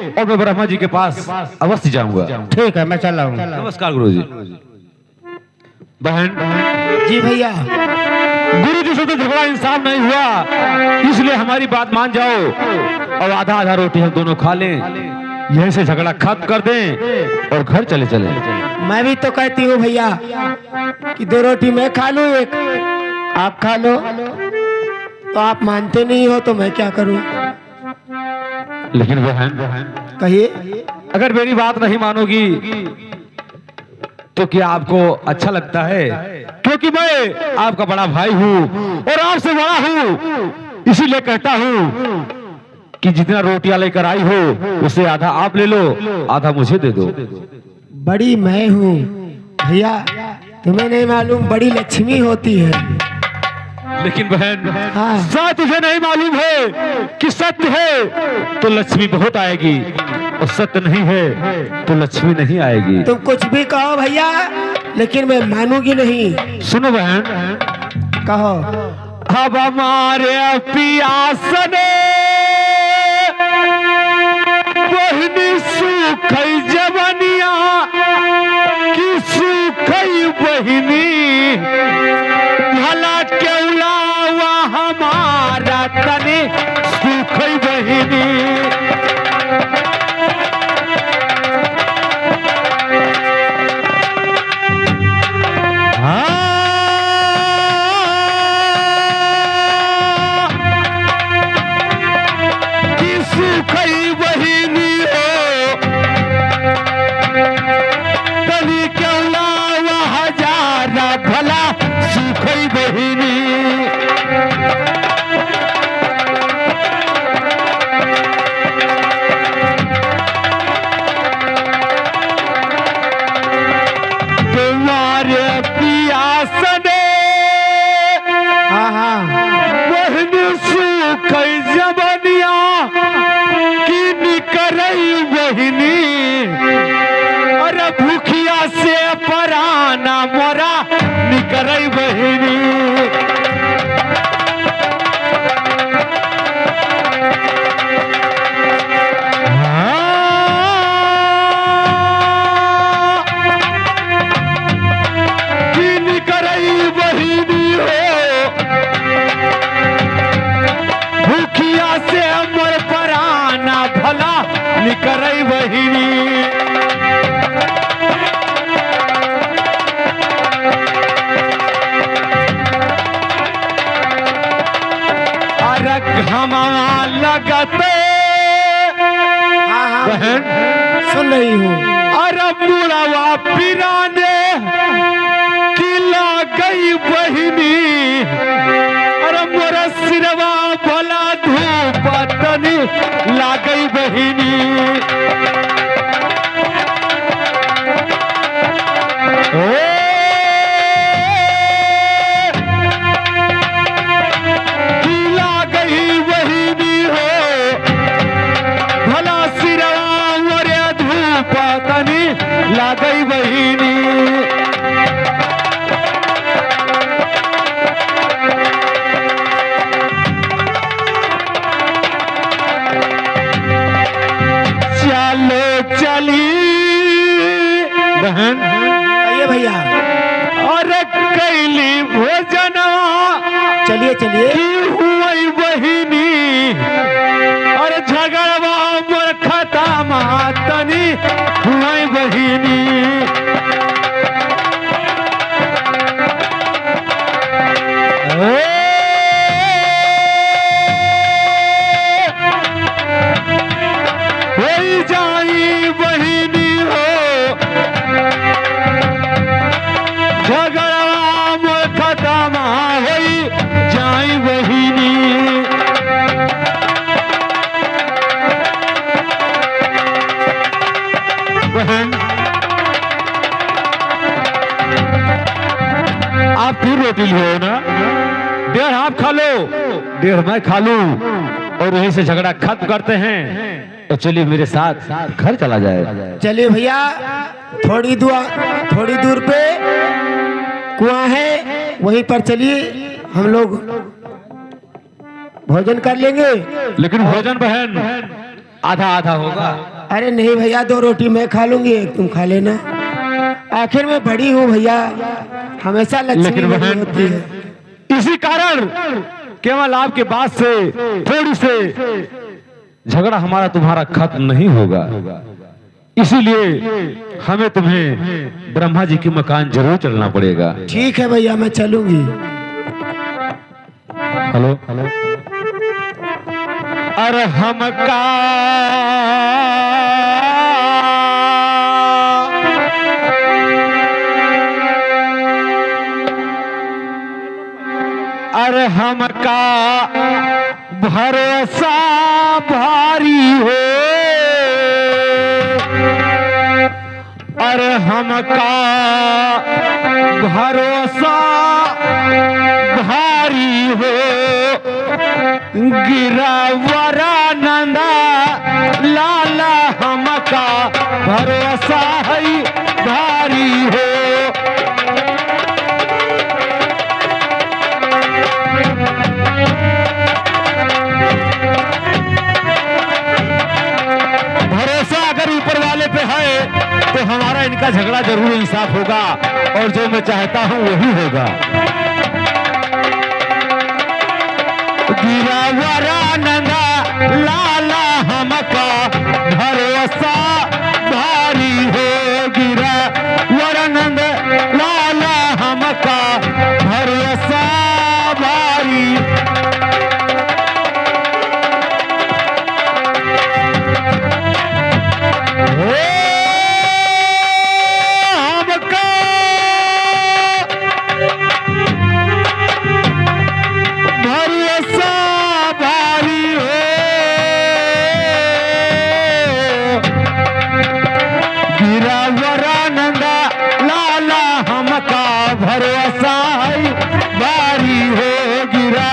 और मैं ब्रह्मा जी के पास अवश्य जाऊंगा। ठीक है, मैं चल रहा हूँ। नमस्कार गुरुजी। बहन जी भैया। गुरु जी से तो झगड़ा इंसाफ नहीं हुआ, इसलिए हमारी बात मान जाओ और आधा आधा रोटी हम दोनों खा लें, यहीं से झगड़ा खत्म कर दें और घर चले चले। मैं भी तो कहती हूँ भैया कि 2 रोटी मैं खा लूँ, एक आप खा लो, तो आप मानते नहीं हो तो मैं क्या करूँ? लेकिन बहन कहिए। अगर मेरी बात नहीं मानोगी तो क्या आपको अच्छा लगता है? क्योंकि मैं आपका बड़ा भाई हूँ और आपसे बड़ा हूँ, इसीलिए कहता हूँ कि जितना रोटियां लेकर आई हो उससे आधा आप ले लो, आधा मुझे दे दो। बड़ी मैं हूँ भैया, तुम्हें नहीं मालूम बड़ी लक्ष्मी होती है। लेकिन बहन हाँ। शायद तुझे नहीं मालूम है कि सत्य है तो लक्ष्मी बहुत आएगी और सत्य नहीं है तो लक्ष्मी नहीं आएगी। तुम कुछ भी कहो भैया, लेकिन मैं मानूंगी नहीं। सुनो बहन, कहो। अब हमारे पियास ने बहनी सूखई जवनिया की सूखई बहनी, भला केवला हमारा तने सूखई बहनी। निकरई बहिनी निकरई बहिनी हो, भूखिया से अमर पराना भला निकरई बहिनी। हमारा लगते बहन सुन रही हूँ। अरे बुढ़ावा पिराने किला गई बहिनी, अरे मोरा सिरवा भला धूप तनी ला गई बहिनी। ला गई बहिनी। चलो चली बहन। आइए भैया। और कैली भोजन चलिए चलिए। हुई बहिनी और झगड़वा मोर खत्म तनी हुई बहिनी। हो जाई बहिनी हो, झगड़वा मोर खत्म होई जाई बहिनी। बहन आप फिर रोटी लो ना, 1.5 आप खा लो, 1.5 मैं खा लूं और यहीं से झगड़ा खत्म करते हैं। तो चलिए मेरे साथ घर चला जाए। चलिए भैया, थोड़ी दूर पे कुआं है, वहीं पर चलिए, हम लोग भोजन कर लेंगे। लेकिन भोजन बहन आधा आधा होगा। अरे नहीं भैया, 2 रोटी मैं खा लूंगी, एक तुम खा लेना। आखिर मैं बड़ी हूँ भैया, हमेशा लक्ष्मी लेकिन बड़ी बहन, होती है। इसी कारण केवल आपके बात से थोड़ी से झगड़ा हमारा तुम्हारा खत्म नहीं होगा। इसीलिए हमें तुम्हें ब्रह्मा जी के मकान जरूर चलना पड़ेगा। ठीक है भैया, मैं चलूंगी। Hello hello. अरे हमका अरे हमका भरोसा भारी हो, अरे हमका भरोसा भारी हो, गिरावरा नंदा लाला हमका भरोसा है भारी हो। भरोसा अगर ऊपर वाले पे है तो हमारा इनका झगड़ा जरूर इंसाफ होगा और जो मैं चाहता हूं वही होगा। गिरावरा नंदा लाला हमका भरोसा भारी हो, गिरावरा नंद लाला हमका भरोसा भारी। भरोसा है भारी हो, गिरा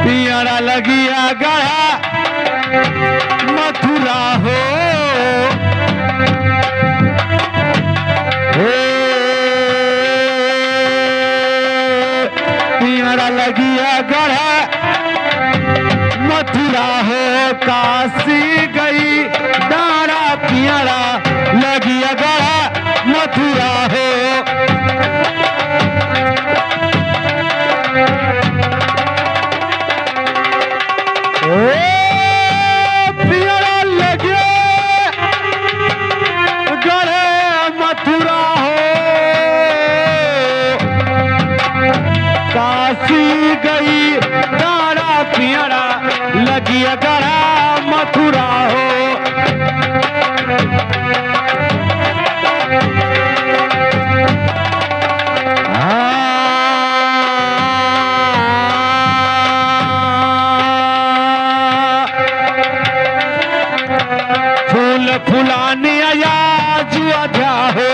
पियारा लगिया गया मथुरा हो, पियारा लगिया गढ़ा मथुरा हो, काशी गई दारा पियारा लगिया गढ़ा मथुरा हो। पियारा लगे गढ़े मथुरा हो, काशी गई दारा पियारा लगिया गढ़ा मथुरा हो। फूल फुलाने आया अयोध्या हो,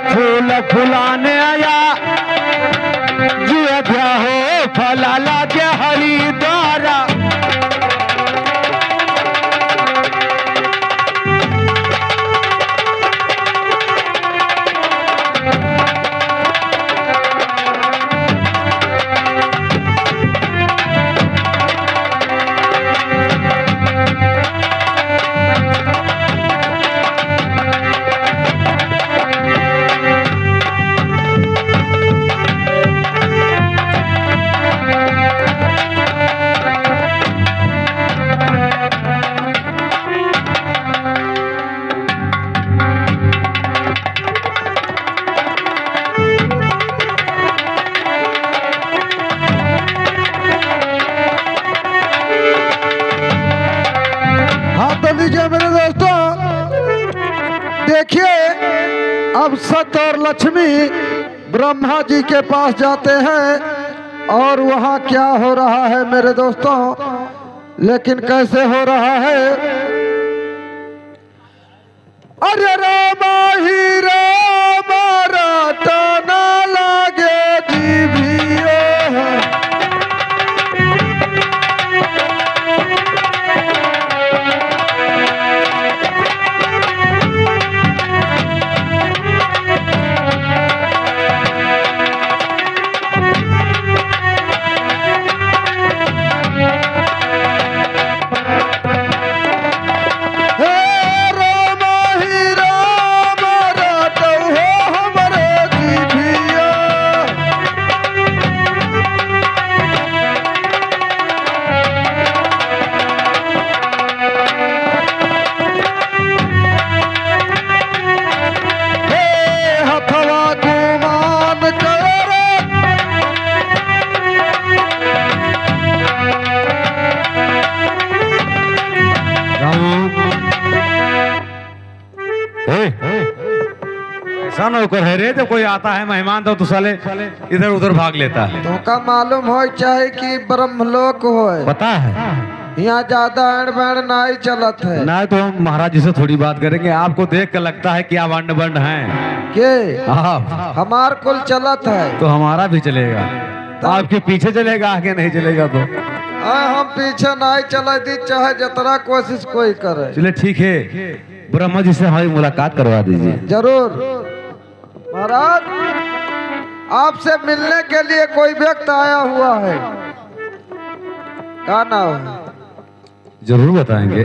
फूल फुलाने आया अयोध्या हो, फला लागे हरिद्वारा। लीजिए मेरे दोस्तों, देखिए अब सत्य और लक्ष्मी ब्रह्मा जी के पास जाते हैं और वहाँ क्या हो रहा है मेरे दोस्तों, लेकिन कैसे हो रहा है। अरे रामा ही रामा रटना लागे जीवी, बड़ा नौकर है रे, जब कोई आता है मेहमान तो साले इधर उधर भाग लेता है। तो का मालूम हो चाहे कि ब्रह्मलोक हो, पता है यहाँ ज्यादा अण बण नहीं चलत है। ना तो हम महाराज जी से थोड़ी बात करेंगे। आपको देख कर लगता है कि आप अंड बंड हैं। के आप हमार कुल चलत है तो हमारा भी चलेगा, आपके पीछे चलेगा, आगे नहीं चलेगा तो हम पीछे नहीं चले दी, चाहे जितना कोशिश कोई करे। चलिए ठीक है, ब्रह्मा जी से हमारी मुलाकात करवा दीजिए। जरूर महाराज, आपसे मिलने के लिए कोई व्यक्ति आया हुआ है, क्या नाम है? जरूर बताएंगे।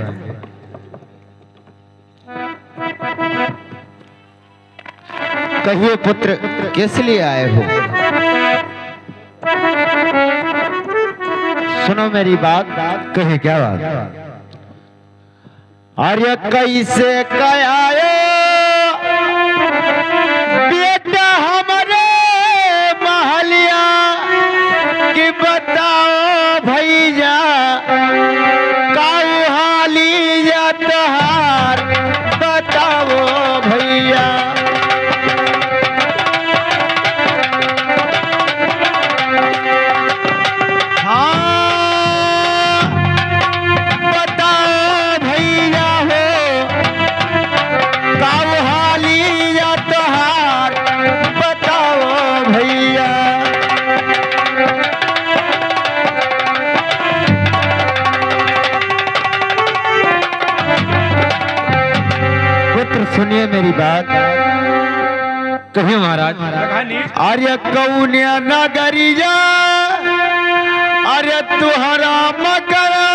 कहिए पुत्र, किस लिए आए हो? सुनो मेरी बात। कहिए क्या बात? अरे कैसे कयायो बेटा हमारे महलिया कि बताओ भैया काऊ हाली या तहार, बताओ भैया। सुनिए मेरी बात। कहिए महाराज। अरे कौनिया नगरिया, अरे तुहरा मकरा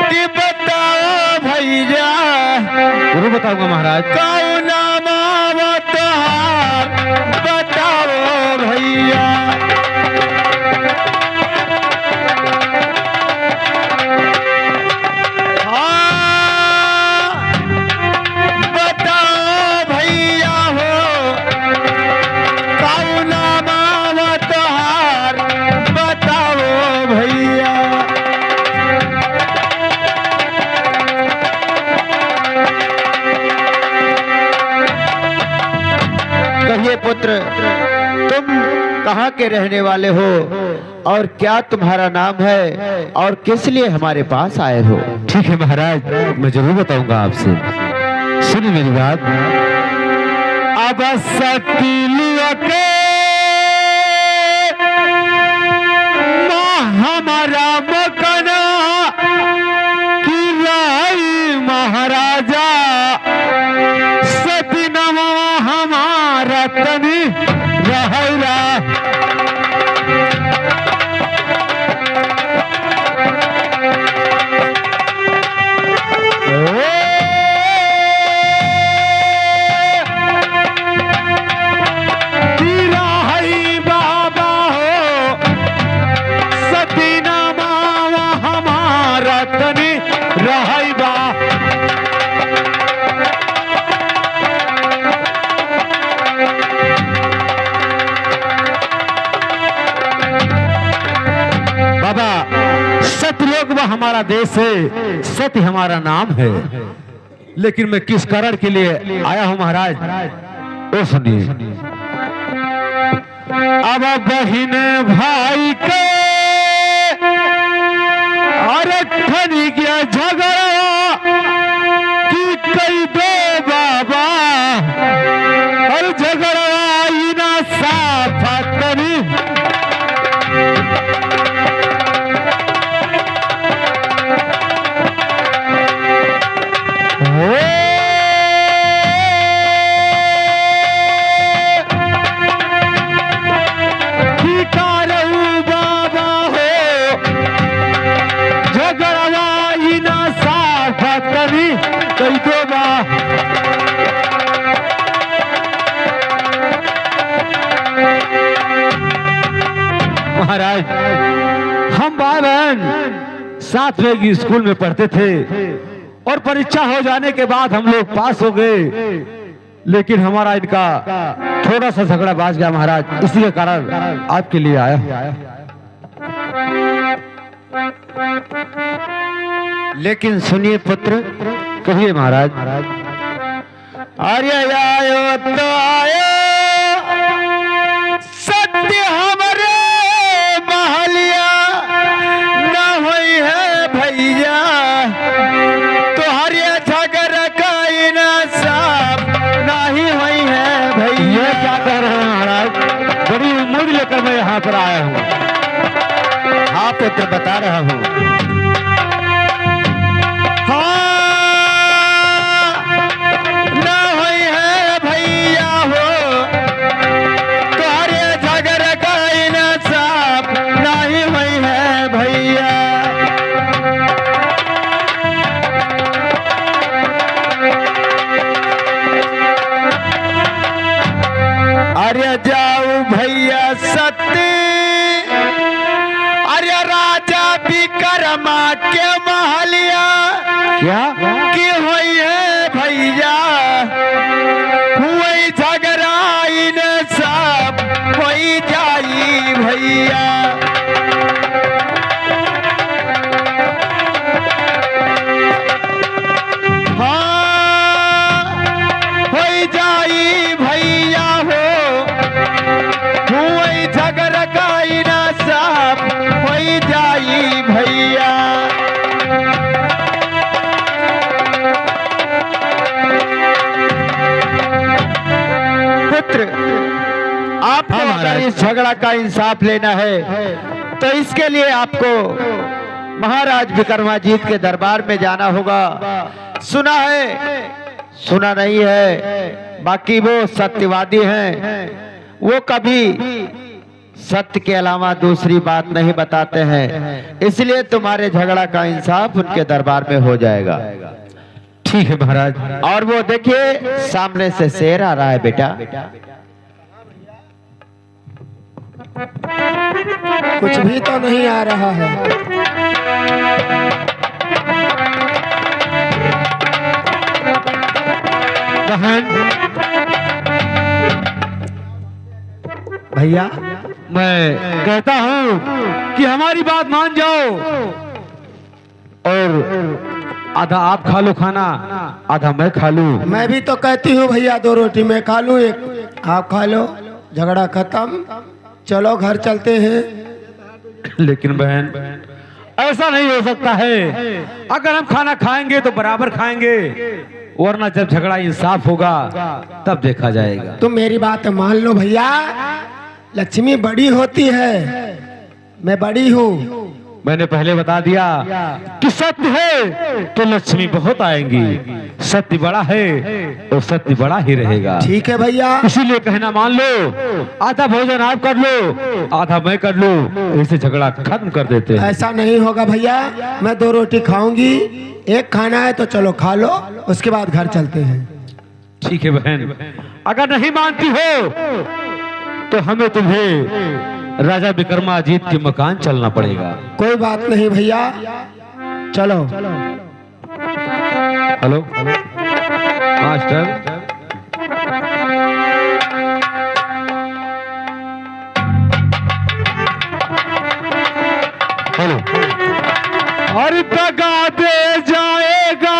कि बताओ भैया। जरूर बताऊंगा महाराज। कौना मावा तुहार, बताओ भैया। पुत्र, तुम कहाँ के रहने वाले हो और क्या तुम्हारा नाम है और किस लिए हमारे पास आए हो? ठीक है महाराज, मैं जरूर बताऊंगा आपसे। सुनिए मेरी बात। अब सती हमारा मकना की राई महाराजा, सतीनवा हमारा तनी रहरा। सतलोक वह हमारा देश है, सत्य हमारा नाम है। लेकिन मैं किस कारण के लिए आया हूं महाराज, वो सुनिए। अब बहन भाई के अरे खनी गया झगड़ा कि कई दो बाबा, और झगड़ा ही ना साफा तनी। महाराज, हम भाई बहन साथ में की स्कूल में पढ़ते थे और परीक्षा हो जाने के बाद हम लोग पास हो गए, लेकिन हमारा इनका थोड़ा सा झगड़ा बाज गया महाराज, इसी के कारण आपके लिए आया। लेकिन सुनिए पुत्र, कहिए महाराज। अरे आयो तो आयो सत्य हमारे महलिया न हुई है भैया तुम्हारे झगड़ का इंसाफ नहीं हुई है भैया। ये क्या कह रहे हैं महाराज? बड़ी उम्मीद लेकर मैं यहाँ पर आया हूँ। हाँ पुत्र बता रहा हूँ। हाँ न हुई है भैया हो तुम्हारे झगड़ का इंसाफ नहीं हुई है भैया। अरे जाऊ भैया सत्य अरे राजा विक्रमा के महलिया क्या? की हुई है भैया हुई झगड़ा इंसाफ होई जाई भैया। हाँ होई जाई भैया हो हुई झगड़ का इंसाफ होई जाई भैया। पुत्र आपको अगर इस झगड़ा का इंसाफ लेना है तो इसके लिए आपको महाराज विक्रमाजीत के दरबार में जाना होगा। सुना है सुना नहीं है, बाकी वो सत्यवादी हैं, वो कभी सत्य के अलावा दूसरी बात नहीं बताते हैं, इसलिए तुम्हारे झगड़ा का इंसाफ उनके दरबार में हो जाएगा। ठीक है महाराज। और वो देखिए सामने से शेर आ रहा है बेटा। कुछ भी तो नहीं आ रहा है। बहन भैया मैं कहता हूँ कि हमारी बात मान जाओ और आधा आप खा लो खाना, आधा मैं खा लूं। मैं भी तो कहती हूँ भैया 2 रोटी मैं खा लूँ, एक आप खा लो, झगड़ा खत्म, चलो घर चलते हैं। लेकिन बहन ऐसा नहीं हो सकता है। अगर हम खाना खाएंगे तो बराबर खाएंगे, वरना जब झगड़ा इंसाफ होगा तब देखा जाएगा। तुम मेरी बात मान लो भैया, लक्ष्मी बड़ी होती है, मैं बड़ी हूँ। मैंने पहले बता दिया कि सत्य है तो लक्ष्मी बहुत आएंगी, सत्य बड़ा है तो सत्य बड़ा ही रहेगा। ठीक है भैया, इसीलिए कहना मान लो, आधा भोजन आप कर लो, आधा मैं कर लूं, ऐसे झगड़ा खत्म कर देते हैं। ऐसा नहीं होगा भैया, मैं 2 रोटी खाऊंगी, एक खाना है तो चलो खा लो, उसके बाद घर चलते हैं। ठीक है बहन, अगर नहीं मानती हो तो हमें तुम्हें राजा विक्रमाजीत के मकान चलना पड़ेगा। कोई बात नहीं भैया, चलो। Hello master, hello. और दगा दे जाएगा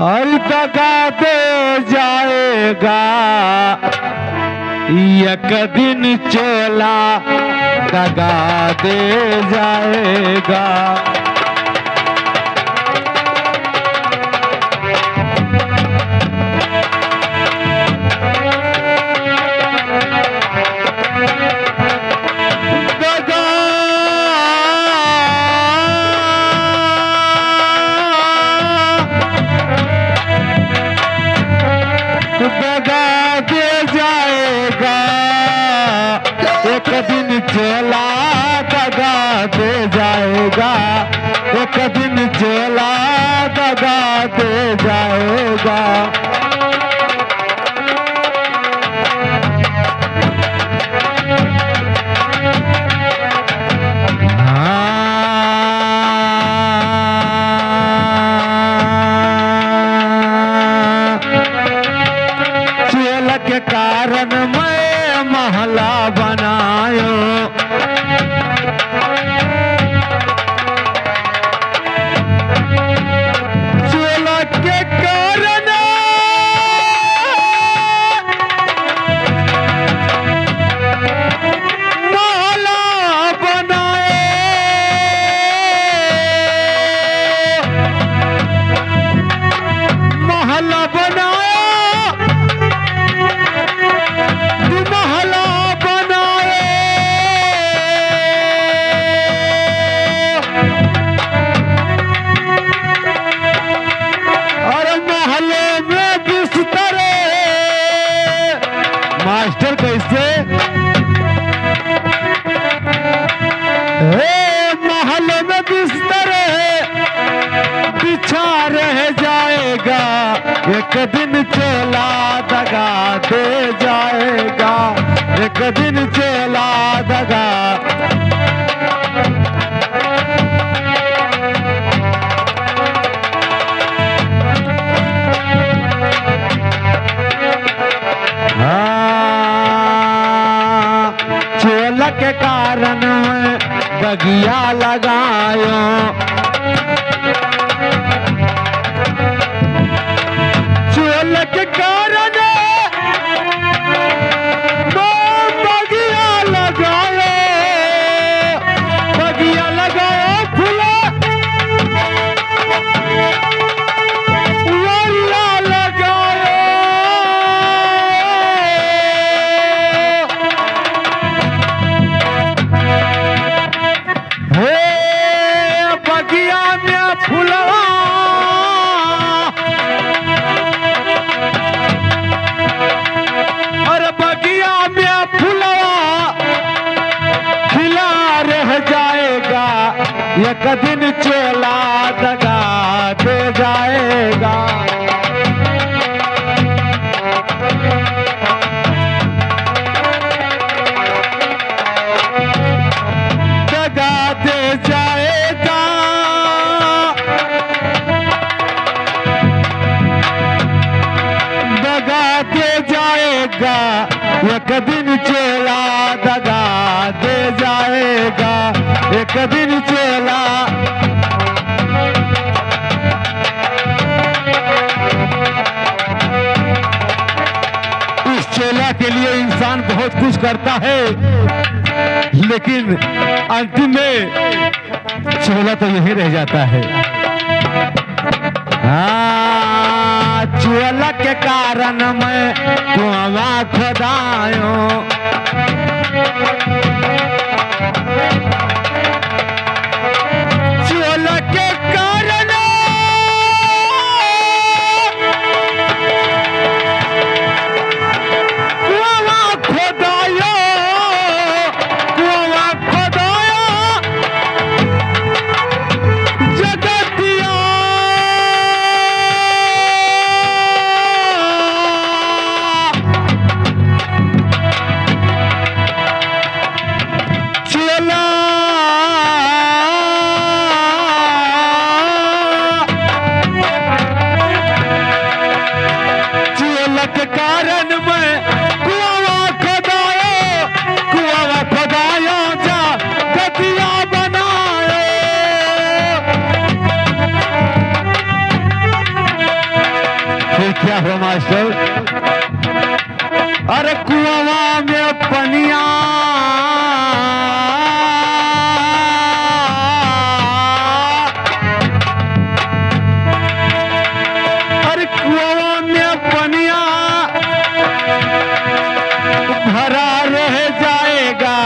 और दगा दे जाएगा, एक दिन चोला दगा दे जाएगा। दगा दे जाएगा, एक दिन चोला दगा दे जाएगा, एक दिन चोला दगा दे जाएगा। के कारण मैं महला बनायो, मास्टर कैसे? महल में बिस्तर बिछा रह जाएगा, एक दिन चोला दगा दे जाएगा, एक दिन चोला दगा। चोला के कारण बगिया लगायो, चोला के कारण बगिया लगायो, बगिया लगाओ फूला वाला लगाओ। बगिया में फुलवा और बगिया में फुलवा खिला रह जाएगा, एक दिन चोला दगा दे जाएगा। दगा दे जाएगा, दगा दे जाएगा, एक दिन चोला दगा दे जाएगा, एक दिन चोला। इस चोला के लिए इंसान बहुत कुछ करता है, लेकिन अंतिम में चोला तो यही रह जाता है। चोला के कारण मैं कुआं खोदायो, चोला के कारण कुआं खोदायो, कुआं खोदायो जगतिया। चोला चोला के कारण मैं कुआं खोदायो, कुआं खोदायो जा गतिया बनायो। फिर क्या हुआ मास्टर? अरे कुआं में पनिया कुआं में पनिया भरा रह जाएगा,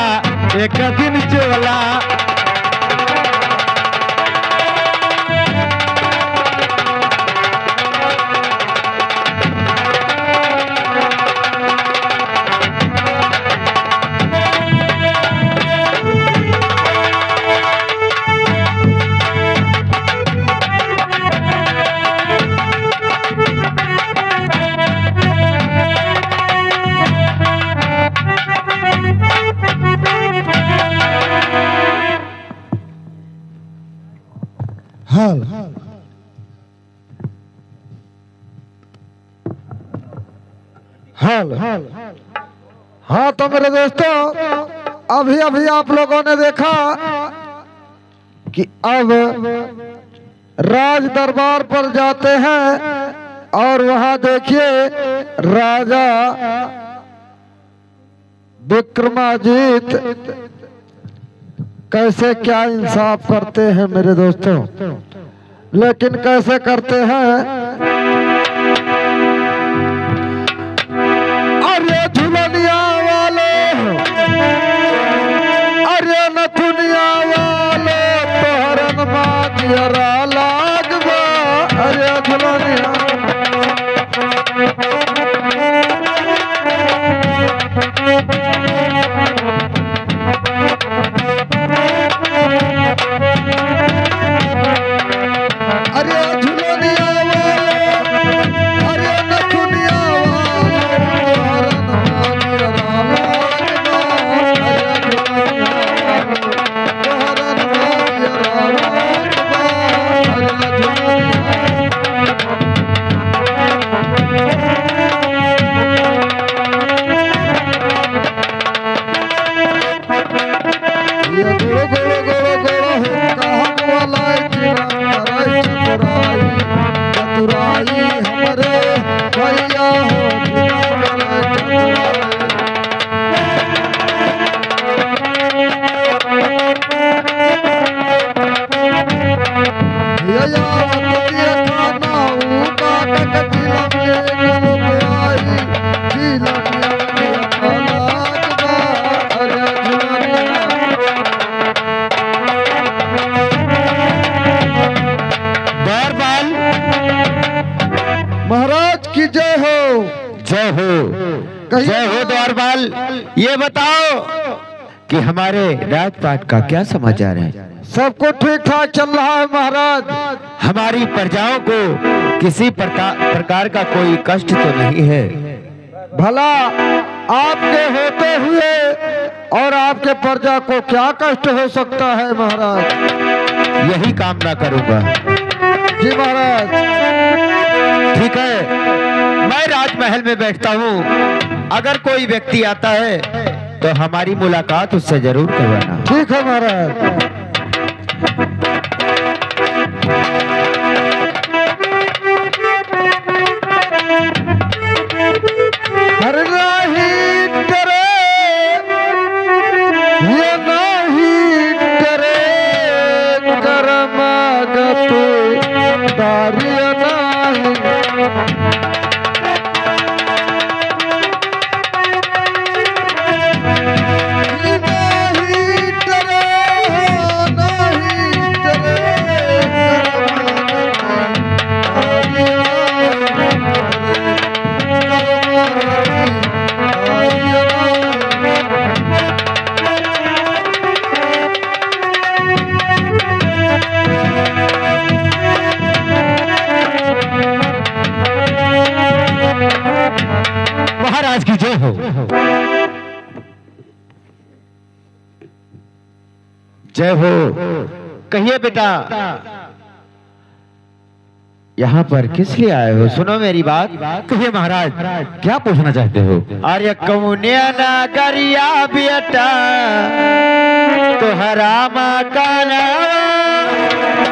एक दिन चोला। हाल हाल हाँ, तो मेरे दोस्तों अभी अभी आप लोगों ने देखा कि अब राज दरबार पर जाते हैं और वहां देखिए राजा विक्रमाजीत कैसे क्या इंसाफ करते हैं मेरे दोस्तों। लेकिन कैसे करते हैं? अरे झुलनिया वाले, अरे नथुनिया वाले, तोहरन माजियरा लागबा। अरे झुलनिया अरे झुलनिया वाला, अरे नथुनिया वाला, हरन मानिया रामा, अरे झुलनिया वाला, हरन मानिया रामा, अरे झुलनिया। ये गोलो गोलो गोलो गोलो हो कहाँ वाला चिराई चतुराई चतुराई हमारे भैया हो चतुराई। ये यावत ये खाना उका कक चिलम ये गलुआई चिलम ये खाना अरे झुलनिया। दौरपाल, महाराज की जय हो। जय हो। कहिए जय हो द्वारपाल। ये बताओ कि हमारे राजपाट का क्या समाचार है? सबको ठीक ठाक चल रहा है महाराज। हमारी प्रजाओं को किसी प्रकार का कोई कष्ट तो नहीं है? भला आपके होते हुए और आपके प्रजा को क्या कष्ट हो सकता है महाराज? यही कामना करूंगा। जी महाराज। ठीक है, मैं राजमहल में बैठता हूँ। अगर कोई व्यक्ति आता है तो हमारी मुलाकात उससे जरूर करवाना। ठीक है महाराज। हर नहीं डरे, ये नहीं डरे, करमागत दारिया नहीं। नहीं डरे, नहीं डरे, महाराज की जय हो। जय हो। कहिए बेटा, यहाँ पर किस लिए आए हो? सुनो मेरी बात। कहिए महाराज, क्या पूछना चाहते हो? अरे कौने नगरिया बेटा तोहरा मकाना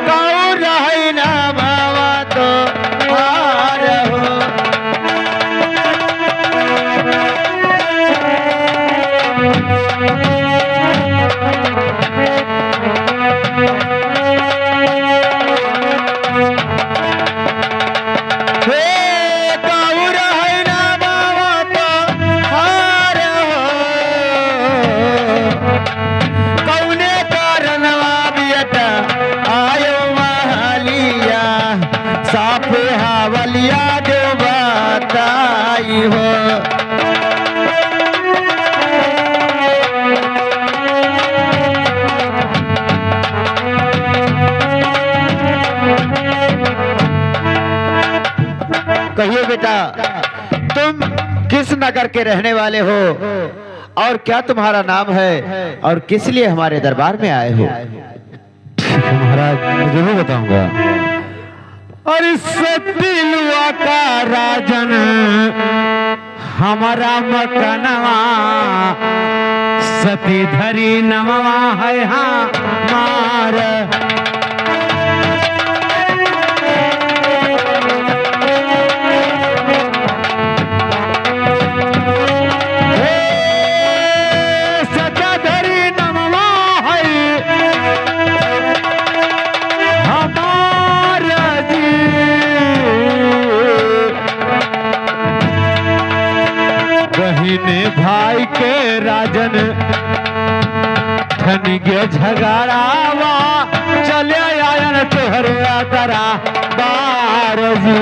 कौन रही ना मावा तो हार हो। कहिए बेटा, तुम किस नगर के रहने वाले हो और क्या तुम्हारा नाम है और किस लिए हमारे दरबार में आए हो? ठीक है महाराज, मैं जरूर बताऊंगा। अरे सतिलुआ का राजन हमारा मकनवा सती धरी नमवा है हमार। भाई के राजन ठन गया झगड़ावा चले आयन तोहरे दरा बार जी।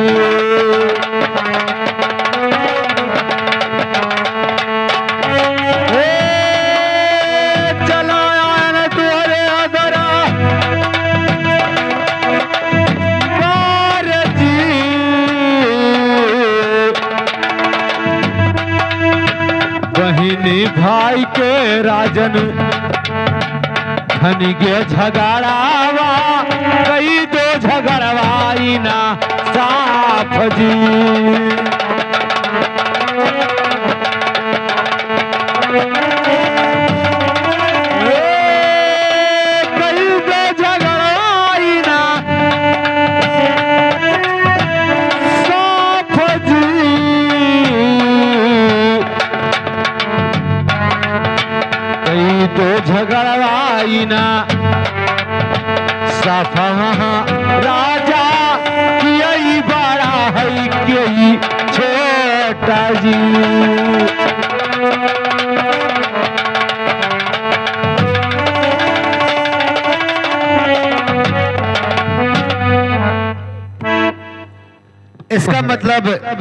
तीन भाई के राजन धनी गे झगड़ावा कई दो झगड़वाई ना साफ जी। झगड़वाई ना साफा राजा कियई बड़ा है कियई छोटा जी। इसका मतलब